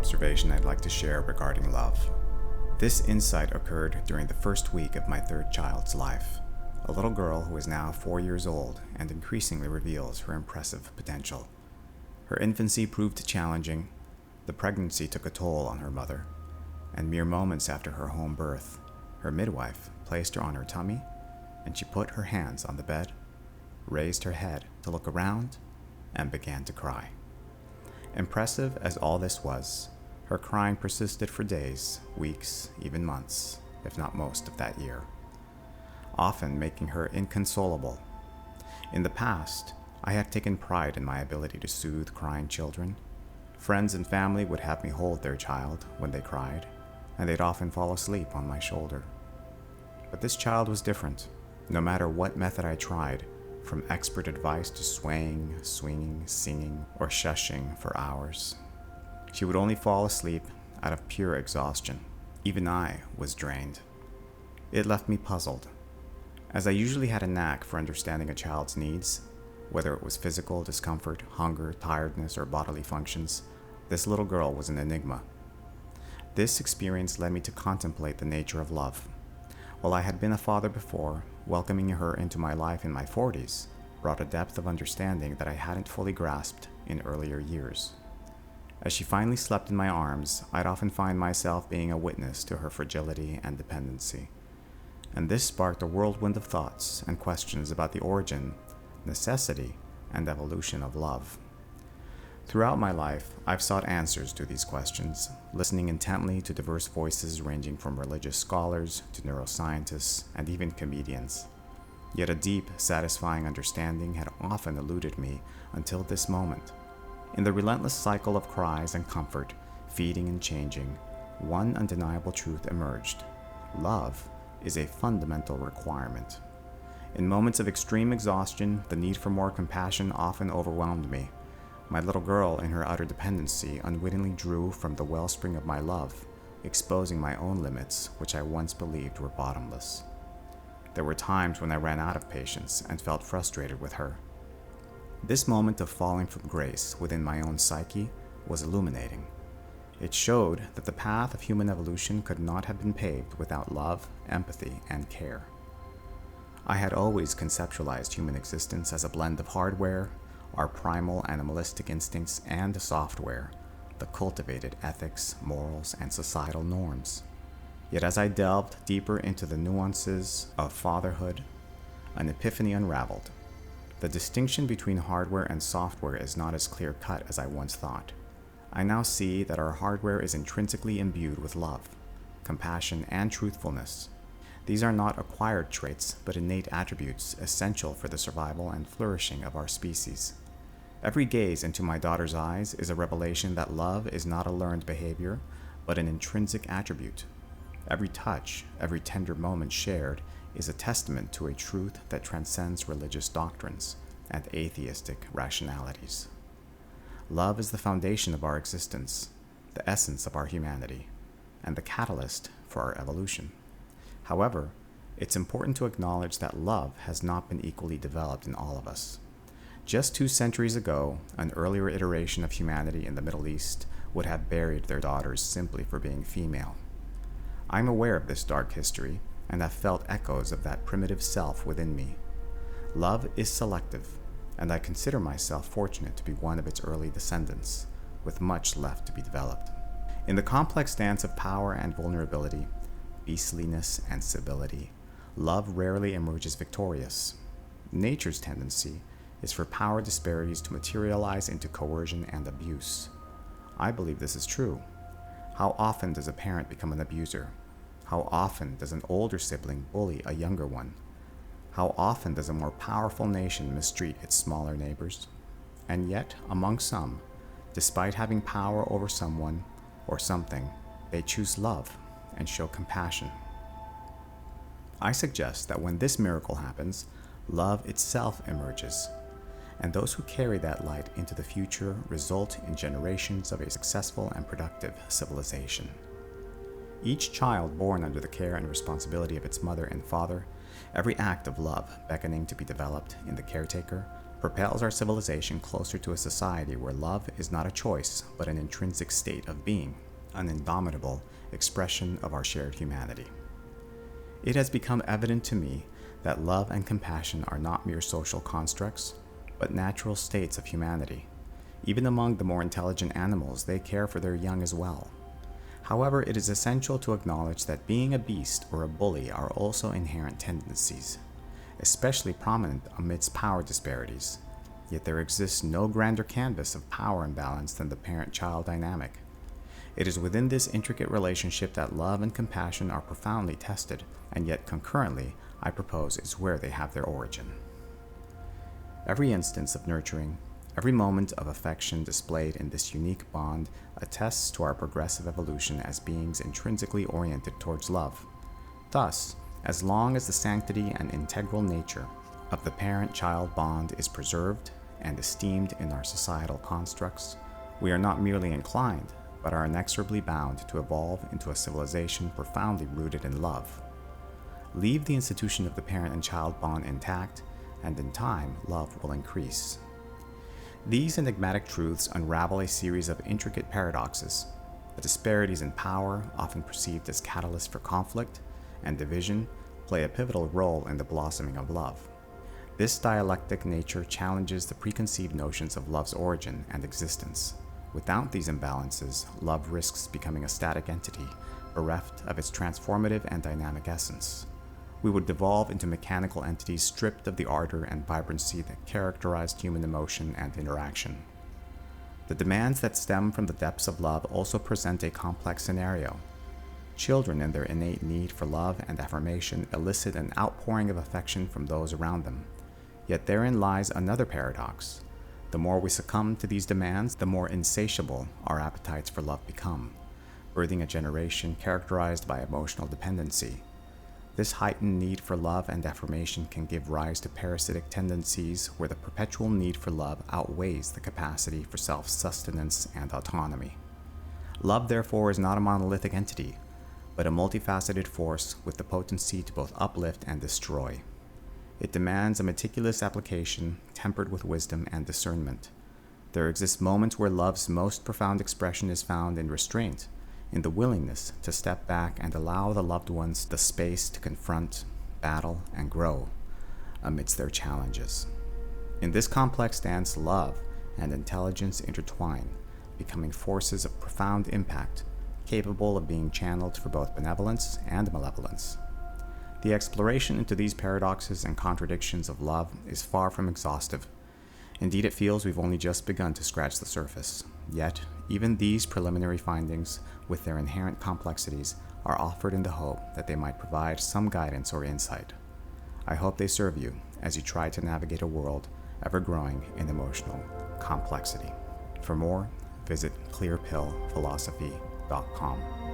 observation I'd like to share regarding love. This insight occurred during the first week of my third child's life, a little girl who is now 4 years old and increasingly reveals her impressive potential. Her infancy proved challenging, the pregnancy took a toll on her mother, and mere moments after her home birth, her midwife placed her on her tummy, and she put her hands on the bed, raised her head to look around, and began to cry. Impressive as all this was, her crying persisted for days, weeks, even months, if not most of that year, often making her inconsolable. In the past, I had taken pride in my ability to soothe crying children. Friends and family would have me hold their child when they cried, and they'd often fall asleep on my shoulder. But this child was different. No matter what method I tried, from expert advice to swaying, swinging, singing, or shushing for hours, she would only fall asleep out of pure exhaustion. Even I was drained. It left me puzzled. As I usually had a knack for understanding a child's needs, whether it was physical discomfort, hunger, tiredness, or bodily functions, this little girl was an enigma. This experience led me to contemplate the nature of love. While I had been a father before, welcoming her into my life in my 40s brought a depth of understanding that I hadn't fully grasped in earlier years. As she finally slept in my arms, I'd often find myself being a witness to her fragility and dependency. And this sparked a whirlwind of thoughts and questions about the origin, necessity, and evolution of love. Throughout my life, I've sought answers to these questions, listening intently to diverse voices ranging from religious scholars to neuroscientists and even comedians. Yet a deep, satisfying understanding had often eluded me until this moment. In the relentless cycle of cries and comfort, feeding and changing, one undeniable truth emerged. Love is a fundamental requirement. In moments of extreme exhaustion, the need for more compassion often overwhelmed me. My little girl, in her utter dependency, unwittingly drew from the wellspring of my love, exposing my own limits, which I once believed were bottomless. There were times when I ran out of patience and felt frustrated with her. This moment of falling from grace within my own psyche was illuminating. It showed that the path of human evolution could not have been paved without love, empathy, and care. I had always conceptualized human existence as a blend of hardware, our primal animalistic instincts, and software, the cultivated ethics, morals, and societal norms. Yet as I delved deeper into the nuances of fatherhood, an epiphany unraveled. The distinction between hardware and software is not as clear-cut as I once thought. I now see that our hardware is intrinsically imbued with love, compassion, and truthfulness. These are not acquired traits, but innate attributes essential for the survival and flourishing of our species. Every gaze into my daughter's eyes is a revelation that love is not a learned behavior, but an intrinsic attribute. Every touch, every tender moment shared is a testament to a truth that transcends religious doctrines and atheistic rationalities. Love is the foundation of our existence, the essence of our humanity, and the catalyst for our evolution. However, it's important to acknowledge that love has not been equally developed in all of us. Just 2 centuries ago, an earlier iteration of humanity in the Middle East would have buried their daughters simply for being female. I'm aware of this dark history, and have felt echoes of that primitive self within me. Love is selective, and I consider myself fortunate to be one of its early descendants, with much left to be developed. In the complex dance of power and vulnerability, beastliness and civility, love rarely emerges victorious. Nature's tendency is for power disparities to materialize into coercion and abuse. I believe this is true. How often does a parent become an abuser? How often does an older sibling bully a younger one? How often does a more powerful nation mistreat its smaller neighbors? And yet, among some, despite having power over someone or something, they choose love and show compassion. I suggest that when this miracle happens, love itself emerges, and those who carry that light into the future result in generations of a successful and productive civilization. Each child born under the care and responsibility of its mother and father, every act of love beckoning to be developed in the caretaker, propels our civilization closer to a society where love is not a choice, but an intrinsic state of being, an indomitable expression of our shared humanity. It has become evident to me that love and compassion are not mere social constructs, but natural states of humanity. Even among the more intelligent animals, they care for their young as well. However, it is essential to acknowledge that being a beast or a bully are also inherent tendencies, especially prominent amidst power disparities. Yet there exists no grander canvas of power imbalance than the parent-child dynamic. It is within this intricate relationship that love and compassion are profoundly tested, and yet concurrently, I propose, is where they have their origin. Every instance of nurturing, every moment of affection displayed in this unique bond attests to our progressive evolution as beings intrinsically oriented towards love. Thus, as long as the sanctity and integral nature of the parent-child bond is preserved and esteemed in our societal constructs, we are not merely inclined, but are inexorably bound to evolve into a civilization profoundly rooted in love. Leave the institution of the parent and child bond intact, and in time, love will increase. These enigmatic truths unravel a series of intricate paradoxes. The disparities in power, often perceived as catalysts for conflict and division, play a pivotal role in the blossoming of love. This dialectic nature challenges the preconceived notions of love's origin and existence. Without these imbalances, love risks becoming a static entity, bereft of its transformative and dynamic essence. We would devolve into mechanical entities stripped of the ardor and vibrancy that characterized human emotion and interaction. The demands that stem from the depths of love also present a complex scenario. Children, in their innate need for love and affirmation, elicit an outpouring of affection from those around them. Yet therein lies another paradox. The more we succumb to these demands, the more insatiable our appetites for love become, birthing a generation characterized by emotional dependency. This heightened need for love and affirmation can give rise to parasitic tendencies where the perpetual need for love outweighs the capacity for self-sustenance and autonomy. Love, therefore, is not a monolithic entity, but a multifaceted force with the potency to both uplift and destroy. It demands a meticulous application, tempered with wisdom and discernment. There exist moments where love's most profound expression is found in restraint, in the willingness to step back and allow the loved ones the space to confront, battle, and grow amidst their challenges. In this complex dance, love and intelligence intertwine, becoming forces of profound impact, capable of being channeled for both benevolence and malevolence. The exploration into these paradoxes and contradictions of love is far from exhaustive. Indeed, it feels we've only just begun to scratch the surface. Yet, even these preliminary findings, with their inherent complexities, are offered in the hope that they might provide some guidance or insight. I hope they serve you as you try to navigate a world ever growing in emotional complexity. For more, visit clearpillphilosophy.com.